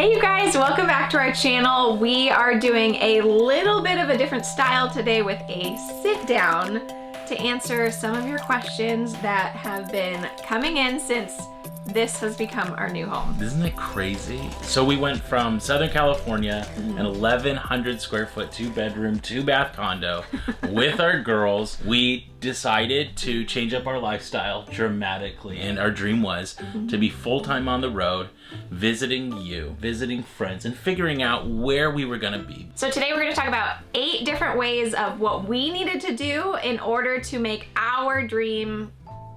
Hey you guys, welcome back to our channel. We are doing a little bit of a different style today with a sit down to answer some of your questions that have been coming in since this has become our new home. Isn't it crazy? So we went from Southern California, an 1,100 square foot, 2-bedroom, 2-bath condo with our girls. We decided to change up our lifestyle dramatically, and our dream was to be full-time on the road, visiting you, visiting friends, and figuring out where we were gonna be. So today we're gonna talk about 8 different ways of what we needed to do in order to make our dream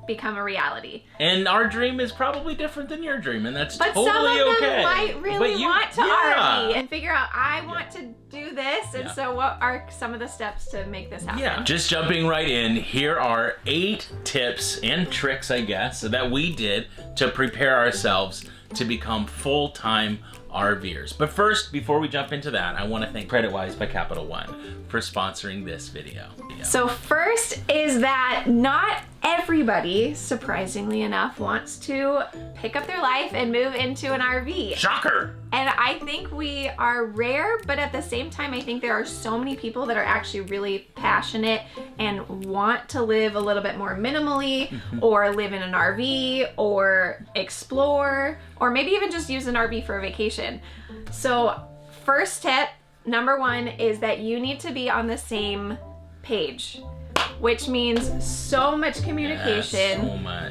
become a reality. And our dream is probably different than your dream, and that's but totally okay. But some of them might really want to RV and figure out, I want to do this, and so what are some of the steps to make this happen? Yeah, just jumping right in, here are 8 tips and tricks, I guess, that we did to prepare ourselves to become full-time RVers. But first, before we jump into that, I want to thank CreditWise by Capital One for sponsoring this video. So first is that not everybody, surprisingly enough, wants to pick up their life and move into an RV. Shocker! And I think we are rare, but at the same time, I think there are so many people that are actually really passionate and want to live a little bit more minimally, or live in an RV, or explore, or maybe even just use an RV for a vacation. So first tip, number 1, is that you need to be on the same page, which means so much communication,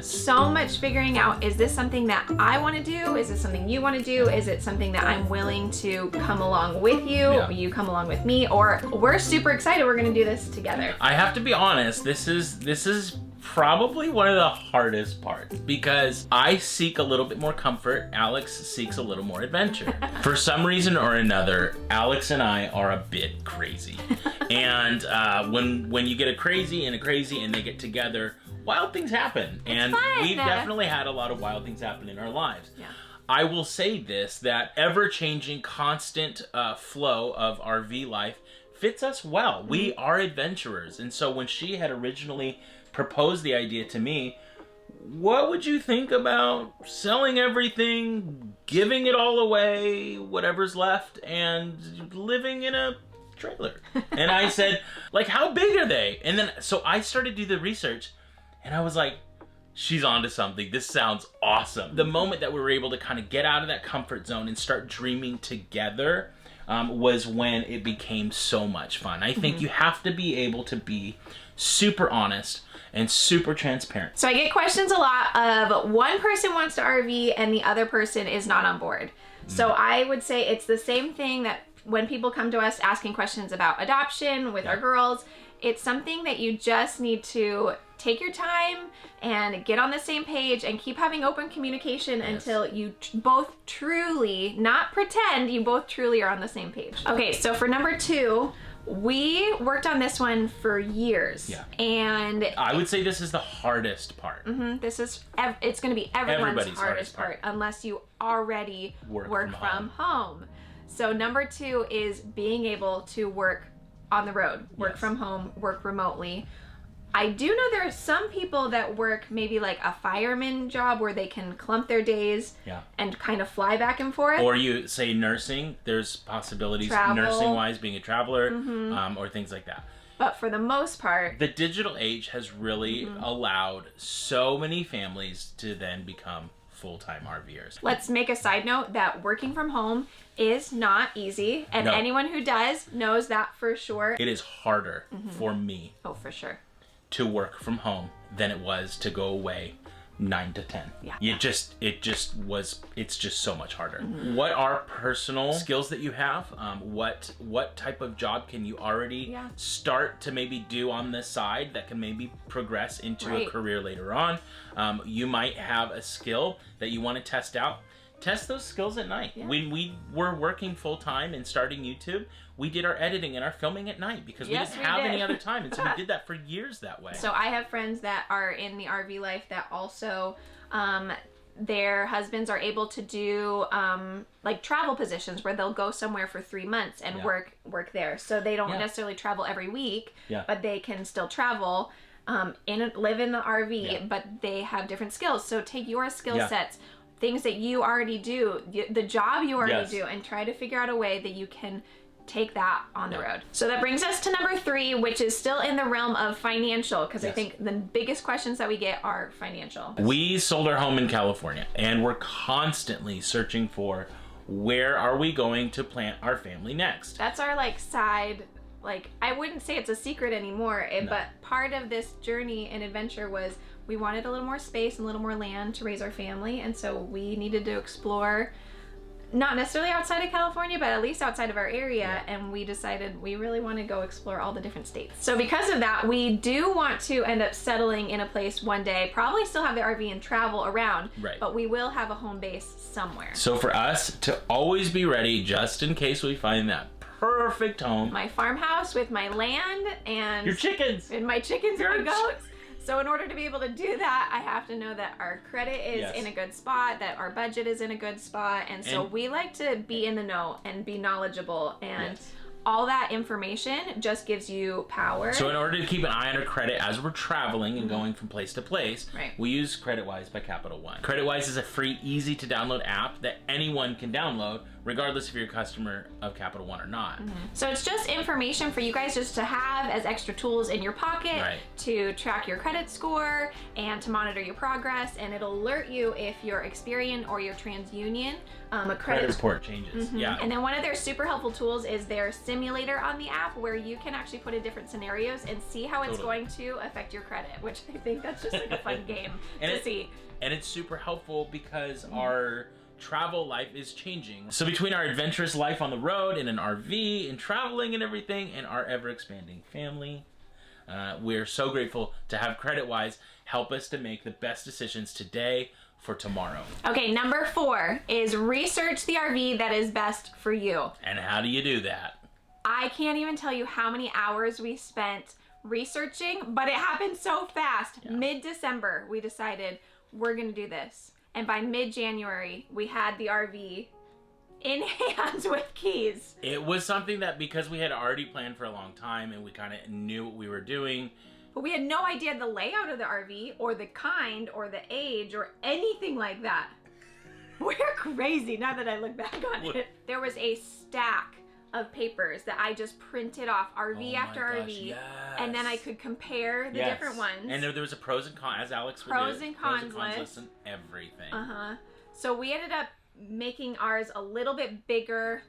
so much figuring out, is this something that I want to do? Is it something you want to do? Is it something that I'm willing to come along with you? You come along with me? Or we're super excited, we're going to do this together. I have to be honest, this is probably one of the hardest parts, because I seek a little bit more comfort, Alex seeks a little more adventure. For some reason or another, Alex and I are a bit crazy. And when you get a crazy and they get together, wild things happen. And we've definitely had a lot of wild things happen in our lives. Yeah. I will say this, that ever-changing, constant flow of RV life fits us well. We are adventurers. And so when she had originally proposed the idea to me, what would you think about selling everything, giving it all away, whatever's left, and living in a trailer? And I said, like, how big are they? And then, so I started to do the research, and I was like, she's onto something. This sounds awesome. The moment that we were able to kind of get out of that comfort zone and start dreaming together was when it became so much fun. I think you have to be able to be super honest and super transparent. So I get questions a lot of one person wants to RV and the other person is not on board. So I would say it's the same thing that when people come to us asking questions about adoption with our girls, it's something that you just need to take your time and get on the same page and keep having open communication until you both truly, not pretend, you both truly are on the same page. Okay, so for number 2, we worked on this one for years. And I would say this is the hardest part. This is, it's gonna be everybody's hardest part unless you already work from home. So number 2 is being able to work on the road, work from home, work remotely. I do know there are some people that work maybe like a fireman job where they can clump their days and kind of fly back and forth. Or you say nursing, there's possibilities nursing-wise, being a traveler, or things like that. But for the most part, the digital age has really allowed so many families to then become full-time RVers. Let's make a side note that working from home is not easy, and anyone who does knows that for sure. It is harder for me. Oh, for sure. To work from home than it was to go away 9 to 10. It's just so much harder. What are personal skills that you have? What type of job can you already start to maybe do on the side that can maybe progress into a career later on? You might have a skill that you want to test out. Test those skills at night. When we were working full-time and starting YouTube, we did our editing and our filming at night because we didn't have any other time. And so we did that for years that way. So I have friends that are in the RV life that also, their husbands are able to do like travel positions where they'll go somewhere for 3 months and work there. So they don't necessarily travel every week, but they can still travel. Live in the RV, but they have different skills. So take your skill sets, things that you already do, the job you already Yes. do, and try to figure out a way that you can take that on the road. So that brings us to number 3, which is still in the realm of financial, because I think the biggest questions that we get are financial. We sold our home in California, and we're constantly searching for where are we going to plant our family next. That's our like side, like I wouldn't say it's a secret anymore, but part of this journey and adventure was we wanted a little more space and a little more land to raise our family, and so we needed to explore, not necessarily outside of California, but at least outside of our area, and we decided we really want to go explore all the different states. So because of that, we do want to end up settling in a place one day, probably still have the RV and travel around, but we will have a home base somewhere. So for us to always be ready, just in case we find that perfect home. My farmhouse with my land and your chickens. And my chickens and my goats. So in order to be able to do that, I have to know that our credit is in a good spot, that our budget is in a good spot. And so we like to be in the know and be knowledgeable, and all that information just gives you power. So in order to keep an eye on our credit as we're traveling and going from place to place, we use CreditWise by Capital One. CreditWise is a free, easy to download app that anyone can download, regardless if you're a customer of Capital One or not. So it's just information for you guys just to have as extra tools in your pocket to track your credit score and to monitor your progress, and it'll alert you if your Experian or your TransUnion a credit report changes. And then one of their super helpful tools is their simulator on the app, where you can actually put in different scenarios and see how it's going to affect your credit, which I think that's just like a fun game to see. And it's super helpful because our travel life is changing. So between our adventurous life on the road in an RV and traveling and everything, and our ever-expanding family, we're so grateful to have CreditWise help us to make the best decisions today for tomorrow. Okay, number 4 is research the RV that is best for you. And how do you do that? I can't even tell you how many hours we spent researching, but it happened so fast. Mid-December, we decided we're gonna do this. And by mid-January, we had the RV in hands with keys. It was something that, because we had already planned for a long time and we kind of knew what we were doing, but we had no idea the layout of the RV or the kind or the age or anything like that. We're crazy now that I look back on it. There was a stack of papers that I just printed off, RV after RV, and then I could compare the different ones. And there was a pros and cons, as Alex would do. Pros and cons list and everything. So we ended up making ours a little bit bigger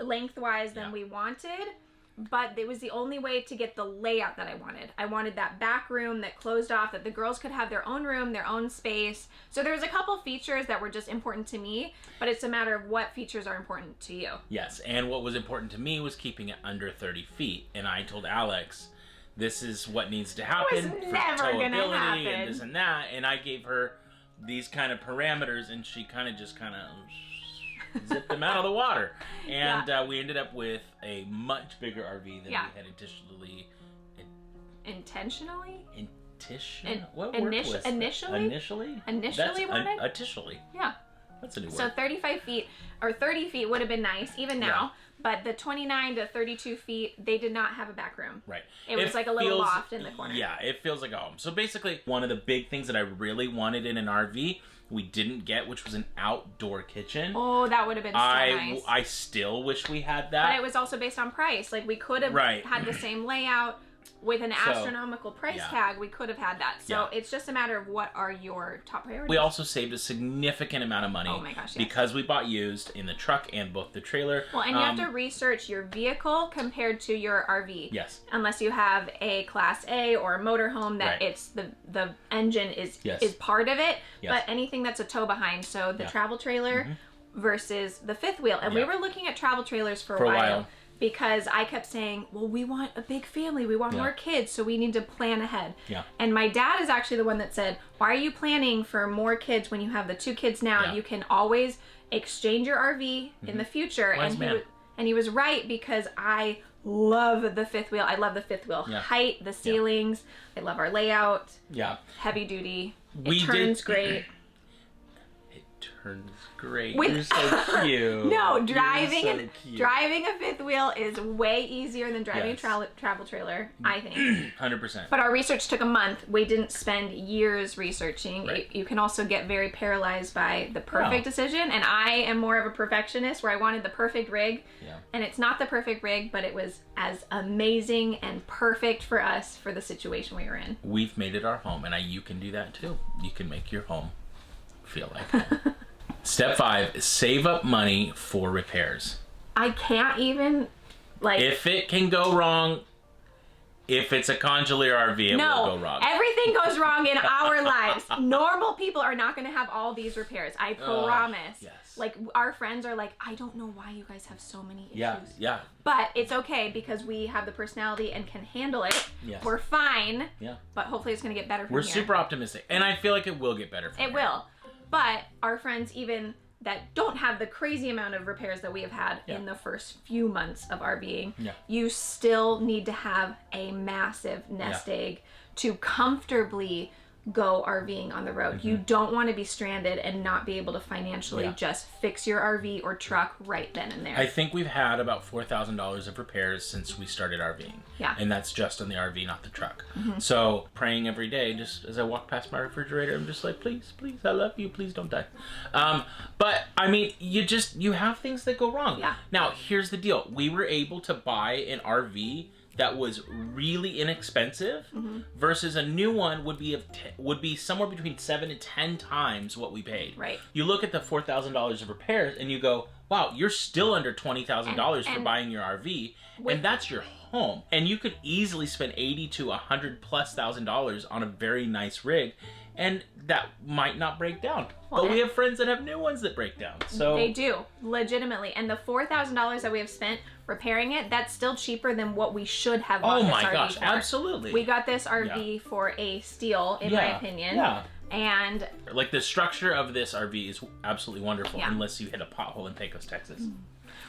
lengthwise than we wanted, but it was the only way to get the layout that I wanted. I wanted that back room that closed off, that the girls could have their own room, their own space. So there was a couple features that were just important to me, but it's a matter of what features are important to you. Yes, and what was important to me was keeping it under 30 feet. And I told Alex, this is what needs to happen for towability and this and that. And I gave her these kind of parameters, and she kind of zipped them out of the water. And we ended up with a much bigger RV than we had intentionally. What word was that? Initially wanted? Initially. Yeah. That's a new word. So 35 feet or 30 feet would have been nice, even now. But the 29 to 32 feet, they did not have a back room. Right. It was like a little loft in the corner. Yeah, it feels like a home. So basically, one of the big things that I really wanted in an RV, we didn't get, which was an outdoor kitchen. Oh, that would have been so nice. I still wish we had that. But it was also based on price. Like, we could have had the same layout. With an astronomical price tag, we could have had that. So it's just a matter of what are your top priorities. We also saved a significant amount of money. Oh my gosh, yes. Because we bought used in the truck and both the trailer. Well, and you have to research your vehicle compared to your RV. Yes. Unless you have a Class A or a motorhome that it's the engine is part of it. Yes. But anything that's a tow behind, so the travel trailer versus the fifth wheel. And we were looking at travel trailers for a while. Because I kept saying, well, we want a big family. We want more kids, so we need to plan ahead. Yeah. And my dad is actually the one that said, why are you planning for more kids when you have the 2 kids now? Yeah. You can always exchange your RV in the future. And he was right, because I love the fifth wheel. I love the fifth wheel height, the ceilings. I love our layout. Yeah. Heavy duty. It turns great. turns great. With- You're so cute. No, driving You're so cute. driving a fifth wheel is way easier than driving Yes. a travel trailer, I think. 100%. But our research took a month. We didn't spend years researching. Right. You can also get very paralyzed by the perfect decision. And I am more of a perfectionist where I wanted the perfect rig. Yeah. And it's not the perfect rig, but it was as amazing and perfect for us for the situation we were in. We've made it our home, and you can do that too. You can make your home feel like home. Step 5, save up money for repairs. I can't even, like... If it can go wrong, if it's a Congelliere RV, it will go wrong. Everything goes wrong in our lives. Normal people are not going to have all these repairs. I promise. Yes. Like, our friends are like, I don't know why you guys have so many issues. Yeah. But it's okay because we have the personality and can handle it. Yes. We're fine. Yeah. But hopefully it's going to get better from We're here. super optimistic, and I feel like it will get better from It here. will. But our friends, even that don't have the crazy amount of repairs that we have had in the first few months of RVing, you still need to have a massive nest egg to comfortably go RVing on the road. You don't want to be stranded and not be able to financially just fix your RV or truck right then and there. I think we've had about $4,000 of repairs since we started RVing. Yeah. And that's just on the RV, not the truck. So praying every day, just as I walk past my refrigerator, I'm just like, please, I love you, please don't die. But I mean, you have things that go wrong. Yeah. Now, here's the deal. We were able to buy an RV that was really inexpensive versus a new one would be somewhere between 7 to 10 times what we paid. Right. You look at the $4,000 of repairs and you go, wow, you're still under $20,000 for buying your RV, and that's your home. And you could easily spend $80,000 to $100,000+ on a very nice rig, and that might not break down. But we have friends that have new ones that break down. So they do, legitimately. And the $4,000 that we have spent repairing it, that's still cheaper than what we should have bought this RV for. Oh my gosh, absolutely. We got this RV for a steal, in my opinion. Yeah. And like, the structure of this RV is absolutely wonderful, unless you hit a pothole in Pecos, Texas.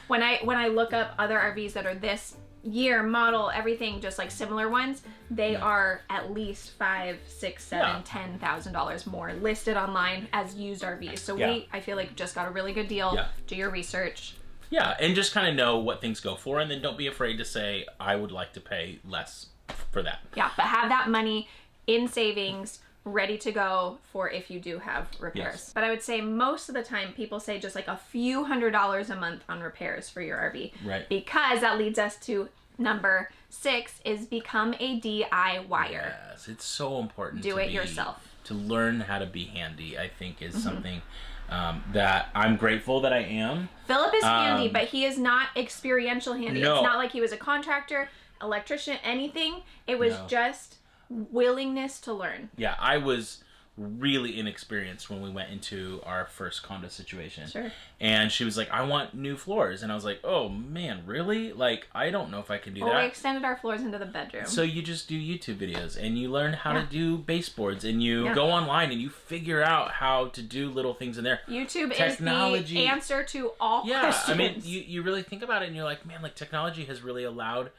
when I look up other RVs that are this year, model, everything, just like similar ones, they are at least $5,000, $6,000, $7,000, $10,000 more listed online as used RVs. So I feel like just got a really good deal. Do your research. Yeah, and just kind of know what things go for, and then don't be afraid to say, I would like to pay less for that. Yeah, but have that money in savings ready to go for if you do have repairs. But I would say most of the time people say just like a few $100s a month on repairs for your RV. Right. Because that leads us to number 6 is become a DIYer. Yes, it's so important. Do it yourself. To learn how to be handy, I think, is something that I'm grateful that I am. Philip is handy, but he is not experiential handy. No. It's not like he was a contractor, electrician, anything. It was just willingness to learn. Yeah, I was really inexperienced when we went into our first condo situation. Sure. And she was like, I want new floors. And I was like, oh man, really? Like, I don't know if I can do that. We extended our floors into the bedroom. So you just do YouTube videos and you learn how to do baseboards, and you go online and you figure out how to do little things in there. YouTube is the answer to all questions. I mean, you really think about it and you're like, man, like, technology has really allowed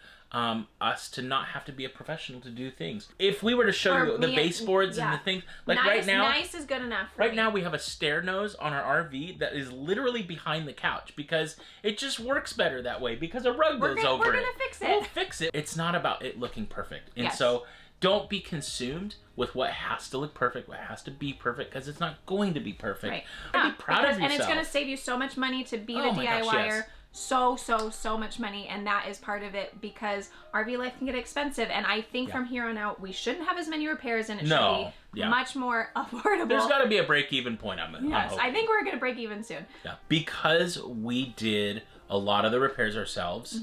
us to not have to be a professional to do things. If we were to show you the baseboards and the things, like right now, nice is good enough. Right now we have a stair nose on our RV that is literally behind the couch because it just works better that way because a rug goes over it. We're gonna fix it. We'll fix it. It's not about it looking perfect, and so don't be consumed with what has to look perfect, what has to be perfect, because it's not going to be perfect. Right. Be proud of yourself. And it's going to save you so much money to be the DIYer. Gosh, yes. So much money, and that is part of it because RV life can get expensive, and I think from here on out we shouldn't have as many repairs, and it should be much more affordable. There's got to be a break-even point. Yes, I think we're going to break even soon. Yeah, because we did a lot of the repairs ourselves.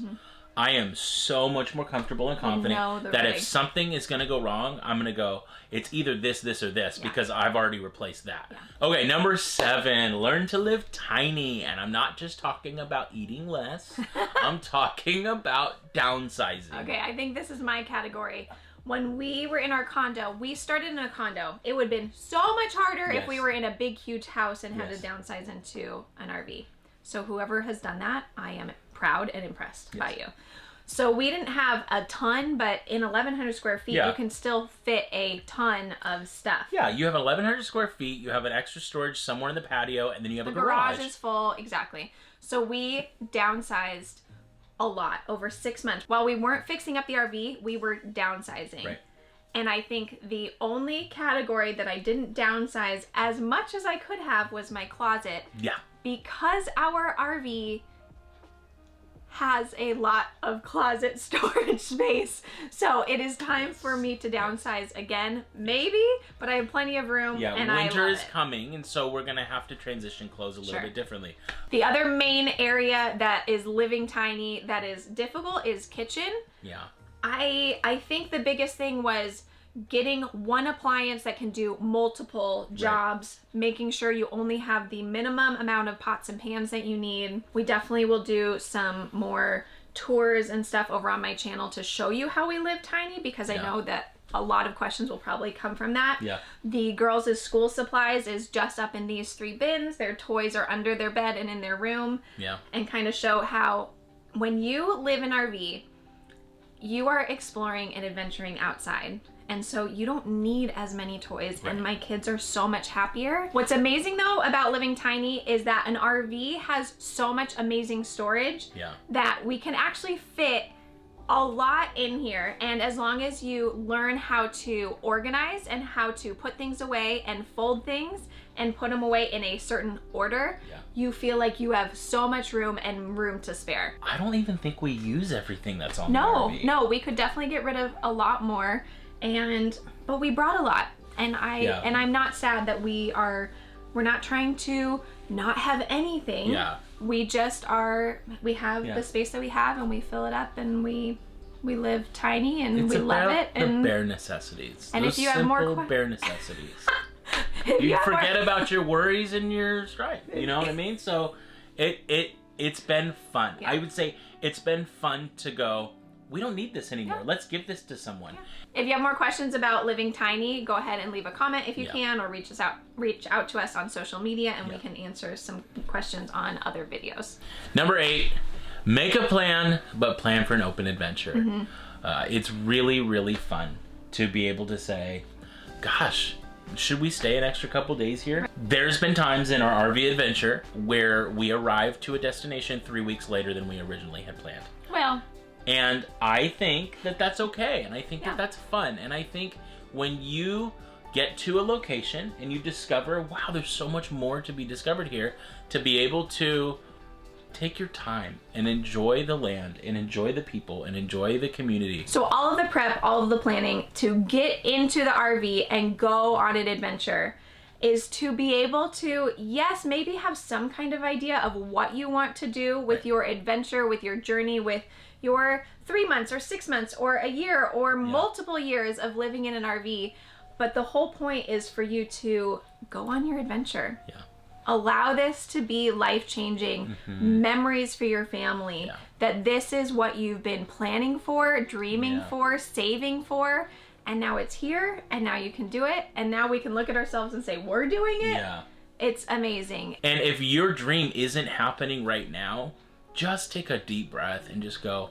I am so much more comfortable and confident that if something is going to go wrong, I'm going to go, it's either this, or this, because I've already replaced that. Okay, number 7, learn to live tiny. And I'm not just talking about eating less. I'm talking about downsizing. Okay, I think this is my category. When we were in our condo, we started in a condo. It would have been so much harder if we were in a big, huge house and had to downsize into an RV. So whoever has done that, I am proud and impressed by you. So we didn't have a ton, but in 1,100 square feet, you can still fit a ton of stuff. Yeah, you have 1,100 square feet, you have an extra storage somewhere in the patio, and then you have a garage. The garage is full, exactly. So we downsized a lot over 6 months. While we weren't fixing up the RV, we were downsizing. Right. And I think the only category that I didn't downsize as much as I could have was my closet. Yeah. Because our RV has a lot of closet storage space. So it is time for me to downsize again, maybe, but I have plenty of room, and I love it. Winter is coming, and so we're gonna have to transition clothes a little bit differently. The other main area that is living tiny that is difficult is kitchen. Yeah. I think the biggest thing was getting one appliance that can do multiple jobs, making sure you only have the minimum amount of pots and pans that you need. We definitely will do some more tours and stuff over on my channel to show you how we live tiny, because I know that a lot of questions will probably come from that. Yeah. The girls' school supplies is just up in these 3 bins. Their toys are under their bed and in their room. Yeah. And kind of show how when you live in RV, you are exploring and adventuring outside. And so you don't need as many toys, and my kids are so much happier. What's amazing though about living tiny is that an RV has so much amazing storage that we can actually fit a lot in here. And as long as you learn how to organize and how to put things away and fold things and put them away in a certain order, you feel like you have so much room and room to spare. I don't even think we use everything that's on the RV. No, we could definitely get rid of a lot more. But we brought a lot, and I'm not sad that we're not trying to not have anything. Yeah. We just we have the space that we have, and we fill it up, and we live tiny, and we love it. And the bare necessities. And those if you have more bare necessities. You forget about your worries and your strife. You know what I mean? So it's been fun. I would say it's been fun to go, we don't need this anymore. Let's give this to someone. If you have more questions about living tiny, go ahead and leave a comment if you can, or reach out to us on social media, and we can answer some questions on other videos. Number 8, make a plan, but plan for an open adventure. It's really, really fun to be able to say, gosh, should we stay an extra couple days here? There's been times in our RV adventure where we arrived to a destination 3 weeks later than we originally had planned. Well, and I think that that's okay, and I think that that's fun, and I think when you get to a location and you discover, wow, there's so much more to be discovered here, to be able to take your time and enjoy the land and enjoy the people and enjoy the community. So all of the prep, all of the planning to get into the RV and go on an adventure is to be able to, yes, maybe have some kind of idea of what you want to do with your adventure, with your journey, with your 3 months or 6 months or a year or multiple years of living in an RV. But the whole point is for you to go on your adventure. Allow this to be life-changing memories for your family, that this is what you've been planning for, dreaming for, saving for, and now it's here, and now you can do it, and now we can look at ourselves and say, we're doing it. It's amazing. And if your dream isn't happening right now, just take a deep breath and just go,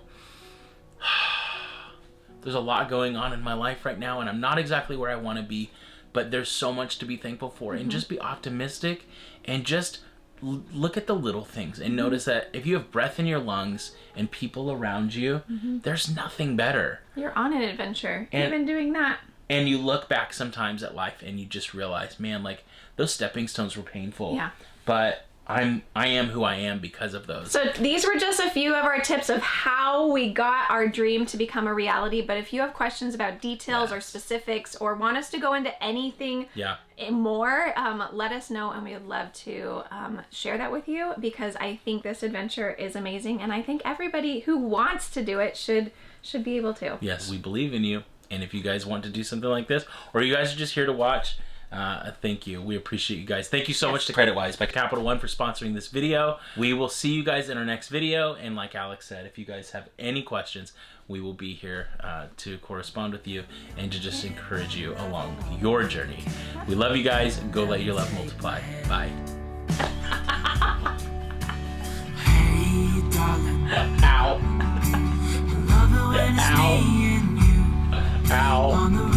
there's a lot going on in my life right now, and I'm not exactly where I want to be, but there's so much to be thankful for. And just be optimistic, and just look at the little things, and notice that if you have breath in your lungs and people around you, there's nothing better. You're on an adventure. You've been doing that. And you look back sometimes at life and you just realize, man, like, those stepping stones were painful. But I am who I am because of those. So these were just a few of our tips of how we got our dream to become a reality. But if you have questions about details or specifics, or want us to go into anything more, let us know, and we would love to share that with you, because I think this adventure is amazing, and I think everybody who wants to do it should be able to. Yes, we believe in you, and if you guys want to do something like this, or you guys are just here to watch, thank you. We appreciate you guys. Thank you so much to CreditWise by Capital One for sponsoring this video. We will see you guys in our next video. And like Alex said, if you guys have any questions, we will be here to correspond with you and to just encourage you along your journey. We love you guys, and go let your love multiply. Bye. Hey, darling. Ow. Ow. Ow.